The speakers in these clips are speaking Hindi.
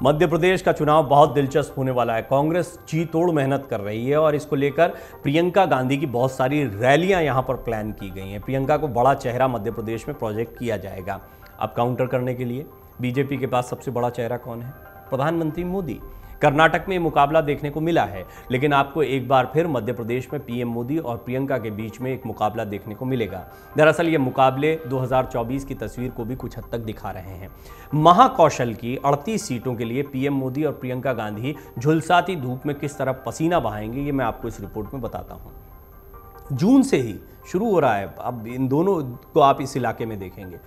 मध्य प्रदेश का चुनाव बहुत दिलचस्प होने वाला है। कांग्रेस जी तोड़ मेहनत कर रही है और इसको लेकर प्रियंका गांधी की बहुत सारी रैलियां यहां पर प्लान की गई हैं। प्रियंका को बड़ा चेहरा मध्य प्रदेश में प्रोजेक्ट किया जाएगा। अब काउंटर करने के लिए बीजेपी के पास सबसे बड़ा चेहरा कौन है? प्रधानमंत्री मोदी। कर्नाटक में मुकाबला देखने को मिला है, लेकिन आपको एक बार फिर मध्य प्रदेश में पीएम मोदी और प्रियंका के बीच में एक मुकाबला देखने को मिलेगा। दरअसल ये मुकाबले 2024 की तस्वीर को भी कुछ हद तक दिखा रहे हैं। महाकौशल की 38 सीटों के लिए पीएम मोदी और प्रियंका गांधी झुलसाती धूप में किस तरह पसीना बहाएंगे, ये मैं आपको इस रिपोर्ट में बताता हूं। जून से ही शुरू हो रहा है। अब इन दोनों को आप इस इलाके में देखेंगे।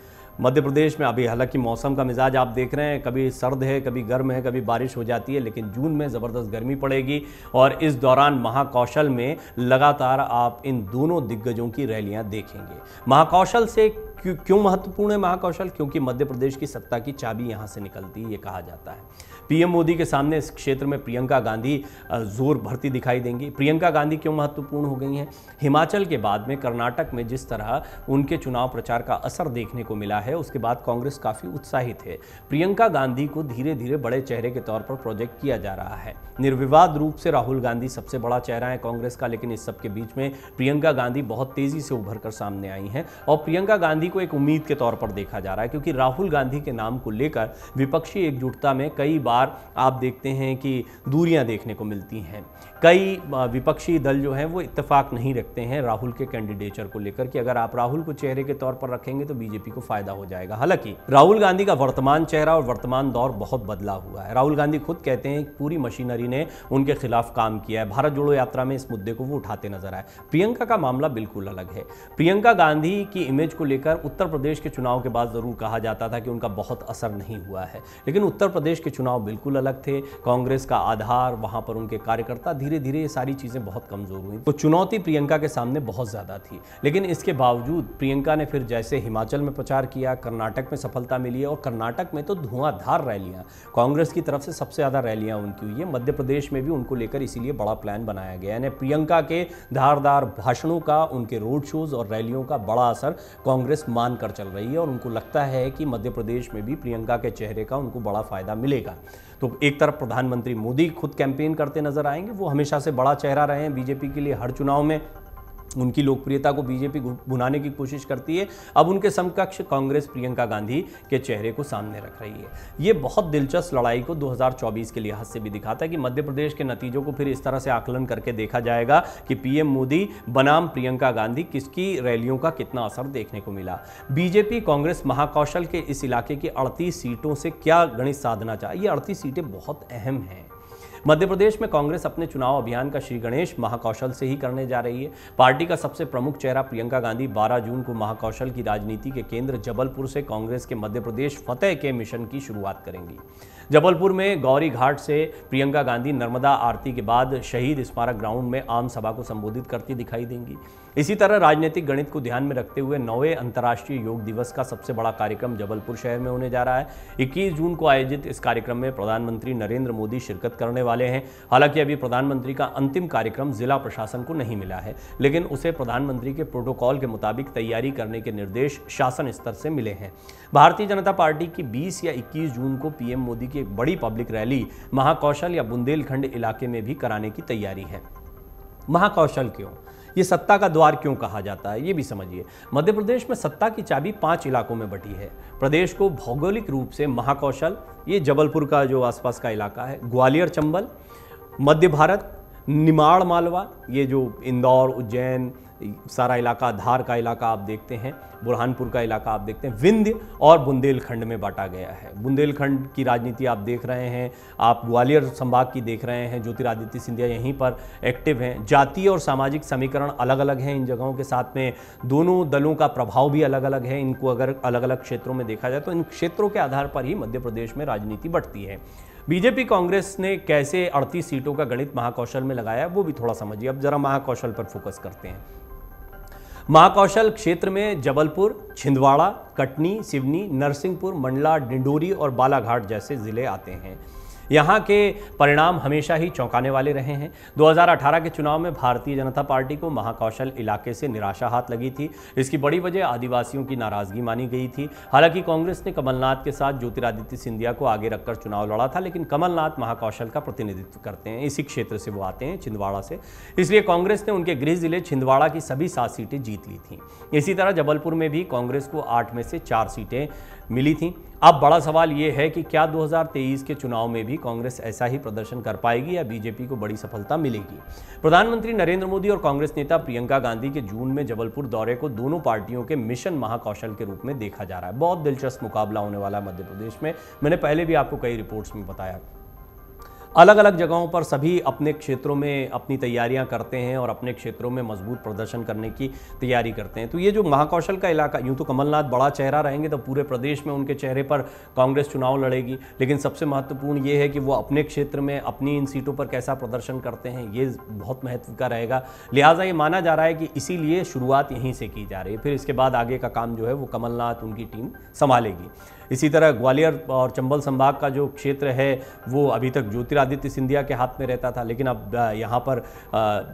मध्य प्रदेश में अभी हालांकि मौसम का मिजाज आप देख रहे हैं, कभी सर्द है, कभी गर्म है, कभी बारिश हो जाती है, लेकिन जून में ज़बरदस्त गर्मी पड़ेगी और इस दौरान महाकौशल में लगातार आप इन दोनों दिग्गजों की रैलियां देखेंगे। महाकौशल से क्यों महत्वपूर्ण है महाकौशल? क्योंकि मध्य प्रदेश की सत्ता की चाबी यहां से निकलती है, ये कहा जाता है। पीएम मोदी के सामने इस क्षेत्र में प्रियंका गांधी जोर भरती दिखाई देंगी। प्रियंका गांधी क्यों महत्वपूर्ण हो गई हैं? हिमाचल के बाद में कर्नाटक में जिस तरह उनके चुनाव प्रचार का असर देखने को मिला है, उसके बाद कांग्रेस काफी उत्साहित है। प्रियंका गांधी को धीरे धीरे बड़े चेहरे के तौर पर प्रोजेक्ट किया जा रहा है। निर्विवाद रूप से राहुल गांधी सबसे बड़ा चेहरा है कांग्रेस का, लेकिन इस सब के बीच में प्रियंका गांधी बहुत तेजी से उभर कर सामने आई हैं और प्रियंका गांधी को एक उम्मीद के तौर पर देखा जा रहा है, क्योंकि राहुल गांधी के नाम को लेकर विपक्षी एकजुटता में कई बार आप देखते हैं कि दूरियां देखने को मिलती हैं। कई विपक्षी दल जो हैं वो इत्तेफाक नहीं रखते हैं राहुल के कैंडिडेचर को लेकर कि अगर आप राहुल को चेहरे के तौर पर रखेंगे तो बीजेपी को फायदा हो जाएगा। हालांकि राहुल गांधी का वर्तमान चेहरा और वर्तमान दौर बहुत बदला हुआ है। राहुल गांधी खुद कहते हैं पूरी मशीनरी ने उनके खिलाफ काम किया है। भारत जोड़ो यात्रा में इस मुद्दे को वो उठाते नजर आए। प्रियंका का मामला बिल्कुल अलग है। प्रियंका गांधी की इमेज को लेकर उत्तर प्रदेश के चुनाव के बाद जरूर कहा जाता था कि उनका बहुत असर नहीं हुआ है, लेकिन उत्तर प्रदेश के चुनाव बिल्कुल अलग थे। कांग्रेस का आधार, वहां पर उनके कार्यकर्ता, धीरे धीरे ये सारी चीजें बहुत कमजोर हुई। तो चुनौती प्रियंका के सामने बहुत ज्यादा थी, लेकिन इसके बावजूद प्रियंका ने फिर जैसे हिमाचल में प्रचार किया, कर्नाटक में सफलता मिली है और कर्नाटक में तो धुआंधार रैलियां, कांग्रेस की तरफ से सबसे ज्यादा रैलियां उनकी हुई है। मध्य प्रदेश में भी उनको लेकर इसीलिए बड़ा प्लान बनाया गया है। प्रियंका के धारदार भाषणों का, उनके रोड शोज और रैलियों का बड़ा असर कांग्रेस मानकर चल रही है और उनको लगता है कि मध्य प्रदेश में भी प्रियंका के चेहरे का उनको बड़ा फायदा मिलेगा। तो एक तरफ प्रधानमंत्री मोदी खुद कैंपेन करते नजर आएंगे, वो हमेशा से बड़ा चेहरा रहे हैं बीजेपी के लिए। हर चुनाव में उनकी लोकप्रियता को बीजेपी भुनाने की कोशिश करती है। अब उनके समकक्ष कांग्रेस प्रियंका गांधी के चेहरे को सामने रख रही है। ये बहुत दिलचस्प लड़ाई को 2024 के लिहाज से भी दिखाता है कि मध्य प्रदेश के नतीजों को फिर इस तरह से आकलन करके देखा जाएगा कि पीएम मोदी बनाम प्रियंका गांधी किसकी रैलियों का कितना असर देखने को मिला। बीजेपी कांग्रेस महाकौशल के इस इलाके की 38 सीटों से क्या गणित साधना चाहिए? ये 38 सीटें बहुत अहम हैं। मध्य प्रदेश में कांग्रेस अपने चुनाव अभियान का श्री गणेश महाकौशल से ही करने जा रही है। पार्टी का सबसे प्रमुख चेहरा प्रियंका गांधी 12 जून को महाकौशल की राजनीति के केंद्र जबलपुर से कांग्रेस के मध्य प्रदेश फतेह के मिशन की शुरुआत करेंगी। जबलपुर में गौरी घाट से प्रियंका गांधी नर्मदा आरती के बाद शहीद स्मारक ग्राउंड में आम सभा को संबोधित करती दिखाई देंगी। इसी तरह राजनीतिक गणित को ध्यान में रखते हुए 9वें अंतर्राष्ट्रीय योग दिवस का सबसे बड़ा कार्यक्रम जबलपुर शहर में होने जा रहा है। 21 जून को आयोजित इस कार्यक्रम में प्रधानमंत्री नरेंद्र मोदी शिरकत करने वाले हैं। हालांकि अभी प्रधानमंत्री का अंतिम कार्यक्रम जिला प्रशासन को नहीं मिला है, लेकिन उसे प्रधानमंत्री के प्रोटोकॉल के मुताबिक तैयारी करने के निर्देश शासन स्तर से मिले हैं। भारतीय जनता पार्टी की 20 या 21 जून को पीएम मोदी की एक बड़ी पब्लिक रैली महाकौशल या बुंदेलखंड इलाके में भी कराने की तैयारी है। महाकौशल क्यों? ये सत्ता का द्वार क्यों कहा जाता है, ये भी समझिए। मध्य प्रदेश में सत्ता की चाबी 5 इलाकों में बटी है। प्रदेश को भौगोलिक रूप से महाकौशल, ये जबलपुर का जो आसपास का इलाका है, ग्वालियर चंबल, मध्य भारत, निमाड़ मालवा, ये जो इंदौर उज्जैन सारा इलाका, धार का इलाका आप देखते हैं, बुरहानपुर का इलाका आप देखते हैं, विंध्य और बुंदेलखंड में बांटा गया है। बुंदेलखंड की राजनीति आप देख रहे हैं, आप ग्वालियर संभाग की देख रहे हैं, ज्योतिरादित्य सिंधिया यहीं पर एक्टिव हैं। जातीय और सामाजिक समीकरण अलग अलग हैं इन जगहों के, साथ में दोनों दलों का प्रभाव भी अलग अलग है। इनको अगर अलग अलग क्षेत्रों में देखा जाए तो इन क्षेत्रों के आधार पर ही मध्य प्रदेश में राजनीति बढ़ती है। बीजेपी कांग्रेस ने कैसे 38 सीटों का गणित महाकौशल में लगाया, वो भी थोड़ा समझिए। अब जरा महाकौशल पर फोकस करते हैं। महाकौशल क्षेत्र में जबलपुर, छिंदवाड़ा, कटनी, सिवनी, नरसिंहपुर, मंडला, डिंडोरी और बालाघाट जैसे जिले आते हैं। यहाँ के परिणाम हमेशा ही चौंकाने वाले रहे हैं। 2018 के चुनाव में भारतीय जनता पार्टी को महाकौशल इलाके से निराशा हाथ लगी थी। इसकी बड़ी वजह आदिवासियों की नाराजगी मानी गई थी। हालांकि कांग्रेस ने कमलनाथ के साथ ज्योतिरादित्य सिंधिया को आगे रखकर चुनाव लड़ा था, लेकिन कमलनाथ महाकौशल का प्रतिनिधित्व करते हैं, इसी क्षेत्र से वो आते हैं, छिंदवाड़ा से। इसलिए कांग्रेस ने उनके गृह जिले छिंदवाड़ा की सभी 7 सीटें जीत ली थी। इसी तरह जबलपुर में भी कांग्रेस को 8 में से 4 सीटें मिली थी। अब बड़ा सवाल यह है कि क्या 2023 के चुनाव में भी कांग्रेस ऐसा ही प्रदर्शन कर पाएगी या बीजेपी को बड़ी सफलता मिलेगी। प्रधानमंत्री नरेंद्र मोदी और कांग्रेस नेता प्रियंका गांधी के जून में जबलपुर दौरे को दोनों पार्टियों के मिशन महाकौशल के रूप में देखा जा रहा है। बहुत दिलचस्प मुकाबला होने वाला है मध्य प्रदेश में। मैंने पहले भी आपको कई रिपोर्ट्स में बताया, अलग अलग जगहों पर सभी अपने क्षेत्रों में अपनी तैयारियां करते हैं और अपने क्षेत्रों में मजबूत प्रदर्शन करने की तैयारी करते हैं। तो ये जो महाकौशल का इलाका, यूं तो कमलनाथ बड़ा चेहरा रहेंगे तो पूरे प्रदेश में उनके चेहरे पर कांग्रेस चुनाव लड़ेगी, लेकिन सबसे महत्वपूर्ण ये है कि वो अपने क्षेत्र में अपनी इन सीटों पर कैसा प्रदर्शन करते हैं, ये बहुत महत्व का रहेगा। लिहाजा ये माना जा रहा है कि इसीलिए शुरुआत यहीं से की जा रही है, फिर इसके बाद आगे का काम जो है वो कमलनाथ उनकी टीम संभालेगी। इसी तरह ग्वालियर और चंबल संभाग का जो क्षेत्र है वो अभी तक ज्योतिरादित्य सिंधिया के हाथ में रहता था, लेकिन अब यहाँ पर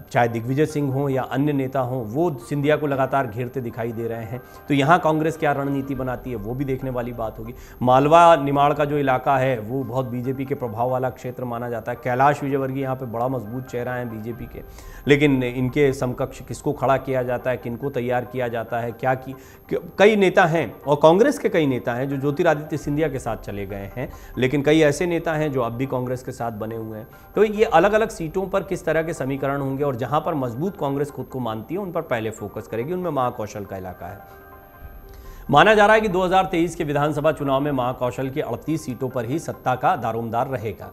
चाहे दिग्विजय सिंह हों या अन्य नेता हों, वो सिंधिया को लगातार घेरते दिखाई दे रहे हैं। तो यहाँ कांग्रेस क्या रणनीति बनाती है वो भी देखने वाली बात होगी। मालवा निमाड़ का जो इलाका है वो बहुत बीजेपी के प्रभाव वाला क्षेत्र माना जाता है। कैलाश विजयवर्गीय यहाँ पर बड़ा मजबूत चेहरा है बीजेपी के, लेकिन इनके समकक्ष किसको खड़ा किया जाता है, किनको तैयार किया जाता है, क्या की कई नेता हैं और कांग्रेस के कई नेता हैं जो ज्योतिरादित्य सिंधिया के साथ चले गए हैं, लेकिन कई ऐसे नेता हैं जो अब भी कांग्रेस के साथ बने हुए हैं। तो ये अलग अलग सीटों पर किस तरह के समीकरण होंगे और जहां पर मजबूत कांग्रेस खुद को मानती है उन पर पहले फोकस करेगी। उनमें महाकौशल का इलाका है। माना जा रहा है कि 2023 के विधानसभा चुनाव में महाकौशल की 38 सीटों पर ही सत्ता का दारोमदार रहेगा।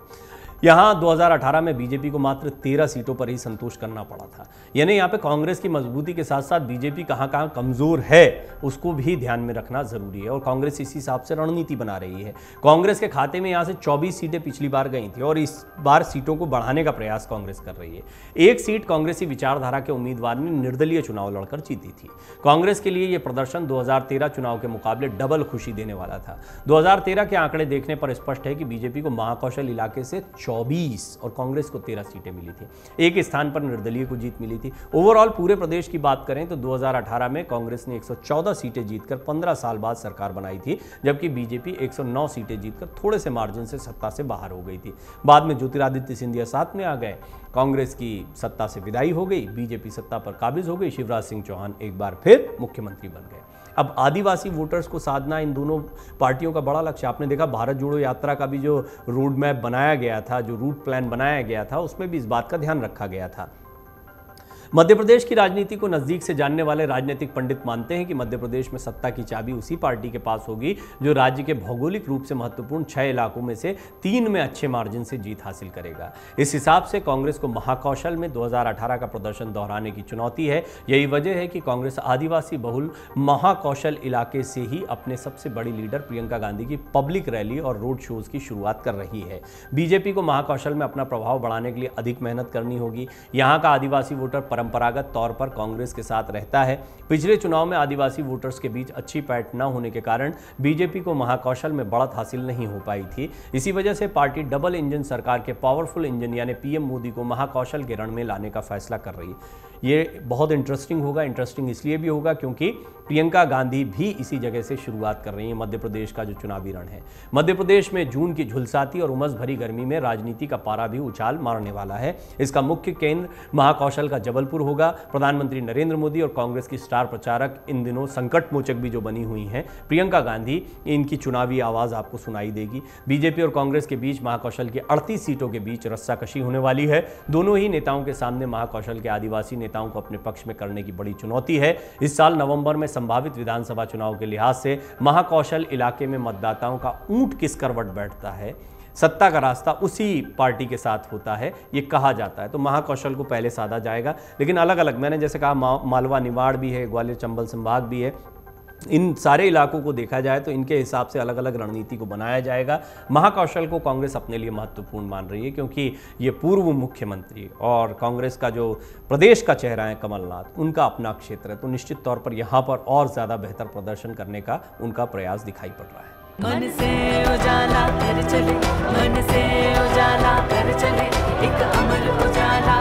यहाँ 2018 में बीजेपी को मात्र 13 सीटों पर ही संतोष करना पड़ा था। यानी यहाँ पे कांग्रेस की मजबूती के साथ साथ बीजेपी कहाँ कहाँ कमजोर है उसको भी ध्यान में रखना जरूरी है और कांग्रेस इसी हिसाब से रणनीति बना रही है। कांग्रेस के खाते में यहाँ से 24 सीटें पिछली बार गई थी और इस बार सीटों को बढ़ाने का प्रयास कांग्रेस कर रही है। एक सीट कांग्रेसी विचारधारा के उम्मीदवार ने निर्दलीय चुनाव लड़कर जीती थी। कांग्रेस के लिए यह प्रदर्शन 2013 चुनाव के मुकाबले डबल खुशी देने वाला था। 2013 के आंकड़े देखने पर स्पष्ट है कि बीजेपी को महाकौशल इलाके से 24 और कांग्रेस को 13 सीटें मिली थी। एक स्थान पर निर्दलीय को जीत मिली थी। ओवरऑल पूरे प्रदेश की बात करें तो 2018 में कांग्रेस ने 114 सीटें जीतकर 15 साल बाद सरकार बनाई थी, जबकि बीजेपी 109 सीटें जीतकर थोड़े से मार्जिन से सत्ता से बाहर हो गई थी। बाद में ज्योतिरादित्य सिंधिया साथ में आ गए, कांग्रेस की सत्ता से विदाई हो गई, बीजेपी सत्ता पर काबिज हो गई, शिवराज सिंह चौहान एक बार फिर मुख्यमंत्री बन गए। अब आदिवासी वोटर्स को साधना इन दोनों पार्टियों का बड़ा लक्ष्य। आपने देखा भारत जोड़ो यात्रा का भी जो रोड मैप बनाया गया था, जो रूट प्लान बनाया गया था, उसमें भी इस बात का ध्यान रखा गया था। मध्य प्रदेश की राजनीति को नजदीक से जानने वाले राजनीतिक पंडित मानते हैं कि मध्य प्रदेश में सत्ता की चाबी उसी पार्टी के पास होगी जो राज्य के भौगोलिक रूप से महत्वपूर्ण 6 इलाकों में से 3 में अच्छे मार्जिन से जीत हासिल करेगा। इस हिसाब से कांग्रेस को महाकौशल में 2018 का प्रदर्शन दोहराने की चुनौती है। यही वजह है कि कांग्रेस आदिवासी बहुल महाकौशल इलाके से ही अपने सबसे बड़ी लीडर प्रियंका गांधी की पब्लिक रैली और रोड शोज की शुरुआत कर रही है। बीजेपी को महाकौशल में अपना प्रभाव बढ़ाने के लिए अधिक मेहनत करनी होगी। यहाँ का आदिवासी वोटर परंपरागत तौर पर कांग्रेस के साथ रहता है। पिछले चुनाव में आदिवासी वोटर्स के बीच अच्छी पैठ न होने के कारण बीजेपी को महाकौशल में बढ़त हासिल नहीं हो पाई थी। इसी वजह से पार्टी डबल इंजन सरकार के पावरफुल इंजन यानी पीएम मोदी को महाकौशल के रण में लाने का फैसला कर रही है। ये बहुत इंटरेस्टिंग होगा। इंटरेस्टिंग इसलिए भी होगा क्योंकि प्रियंका गांधी भी इसी जगह से शुरुआत कर रही हैं मध्य प्रदेश का जो चुनावी रण है। मध्य प्रदेश में जून की झुलसाती और उमस भरी गर्मी में राजनीति का पारा भी उछाल मारने वाला है। इसका मुख्य केंद्र महाकौशल का जबलपुर होगा। प्रधानमंत्री नरेंद्र मोदी और कांग्रेस की स्टार प्रचारक इन दिनों संकट मोचक भी जो बनी हुई हैं प्रियंका गांधी, इनकी चुनावी आवाज आपको सुनाई देगी। बीजेपी और कांग्रेस के बीच महाकौशल की 38 सीटों के बीच रस्साकशी होने वाली है। दोनों ही नेताओं के सामने महाकौशल के आदिवासी नेताओं को अपने पक्ष में करने की बड़ी चुनौती है। इस साल नवंबर में संभावित विधानसभा चुनाव के लिहाज से महाकौशल इलाके में मतदाताओं का ऊंट किस करवट बैठता है, सत्ता का रास्ता उसी पार्टी के साथ होता है, ये कहा जाता है। तो महाकौशल को पहले साधा जाएगा, लेकिन अलग अलग, मैंने जैसे कहा मालवा निमाड़ भी है, ग्वालियर चंबल संभाग भी है। इन सारे इलाकों को देखा जाए तो इनके हिसाब से अलग अलग रणनीति को बनाया जाएगा। महाकौशल को कांग्रेस अपने लिए महत्वपूर्ण मान रही है क्योंकि ये पूर्व मुख्यमंत्री और कांग्रेस का जो प्रदेश का चेहरा है कमलनाथ, उनका अपना क्षेत्र है। तो निश्चित तौर पर यहाँ पर और ज़्यादा बेहतर प्रदर्शन करने का उनका प्रयास दिखाई पड़ रहा है। मन से उजाला कर चले, मन से उजाला कर चले, एक अमर उजाला